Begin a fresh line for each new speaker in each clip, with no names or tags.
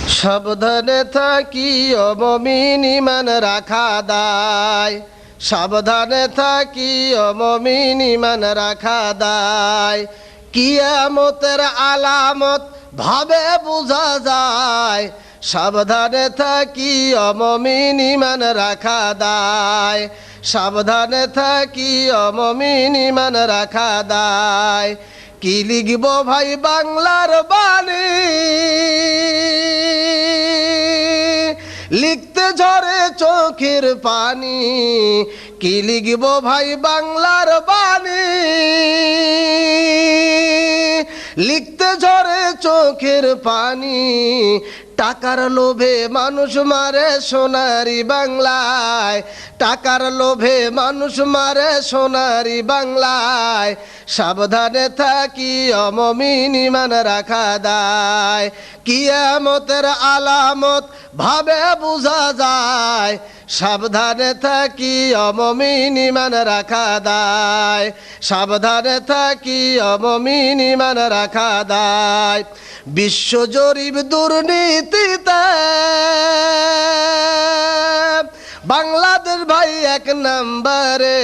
সাবধানে থাকি ও মুমিন ঈমান রাখা দায়। সাবধানে থাকি ও মুমিন ঈমান রাখা দায়। কিয়ামতের আলামত ভাবে বোঝা যায়। সাবধানে থাকি ও মুমিন ঈমান রাখা দায়। সাবধানে থাকি ও মুমিন ঈমান রাখা দায়। কি লিখব ভাই বাংলার বাণী, লিখতে ঝরে চোখের পানি। কি লিখব ভাই বাংলার বাণী, লিখতে ঝরে চোখের পানি। টাকার লোভে মানুষ মারে সোনারি বাংলায়। টাকার লোভে মানুষ মারে সোনারি বাংলায়। সাবধানে থাকি ও মুমিন ঈমান রাখা দায়। কিয়ামতের আলামত ভাবে বোঝা যায়। সাবধানে থাকি ও মুমিন ঈমান রাখা দায়। সাবধানে থাকি ও মুমিন ঈমান রাখা দায়। বিশ্ব জরিপ দুর্নীতিতে বাংলাদেশ ভাই এক নম্বরে।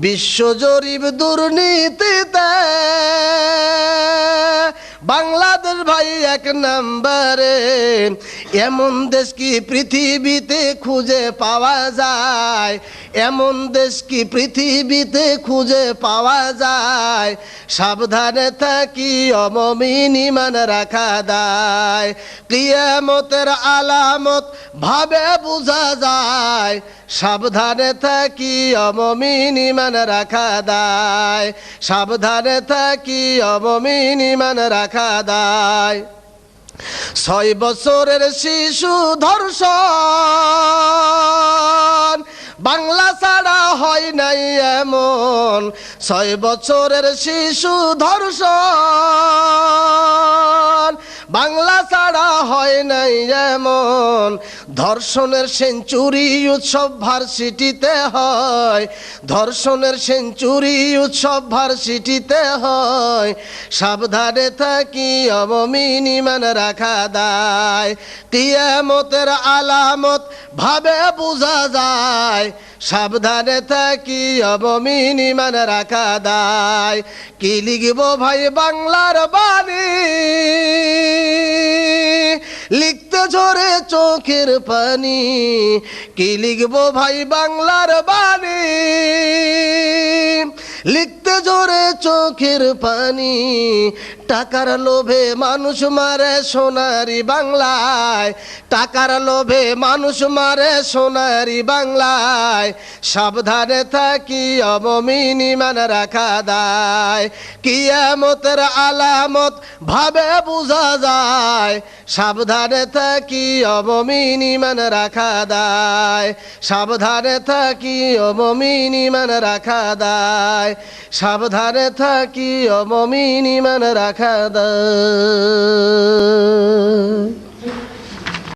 বিশ্ব জরিপ দুর্নীতিতে বাংলাদেশ ভাই এক নম্বরে। এমন দেশ কি পৃথিবীতে খুঁজে পাওয়া যায়? এমন দেশ কি পৃথিবীতে খুঁজে পাওয়া যায়? সাবধানে থাকি ও মুমিন ঈমান রাখা দায়। কিয়ামতের আলামত ভাবে বোঝা যায়। সাবধানে থাকি ও মুমিন ঈমান রাখা দায়। সাবধানে থাকি ও মুমিন ঈমান রাখা দায়। 6 বছরের শিশু ধর্ষণ বাংলা ছাড়া হয় নাই এমন। 6 বছরের শিশু ধর্ষণ বাংলা ছাড়া হয় নাই এমন। ধর্ষণের সেঞ্চুরি উৎসব ভার্সিটিতে হয়। ধর্ষণের সেঞ্চুরি উৎসব ভার্সিটিতে হয়। সাবধানে থাকি ও মুমিন ঈমান রাখা দায়। কিয়ামতের আলামত ভাবে বোঝা যায়। সাবধানে থাকি ও মুমিন ঈমান রাখা দায়। কি লিখব ভাই বাংলার বাণী, লিখতে ঝরে চোখের পানি। কি লিখব ভাই বাংলার বাণী, লিখতে ঝরে চোখের পানি। টাকার লোভে মানুষ মারে সোনারি বাংলায়। টাকার লোভে মানুষ মারে সোনারি বাংলায়। সাবধানে থাকি ও মুমিন ঈমান রাখা দায়। কিয়ামতের আলামত ভাবে বোঝা যায়। সাবধানে থাকি ও মুমিন ঈমান রাখা দায়। সাবধানে থাকি ও মুমিন ঈমান রাখা দায়। সাবধানে থাকি ও মুমিন ঈমান রাখা দায়।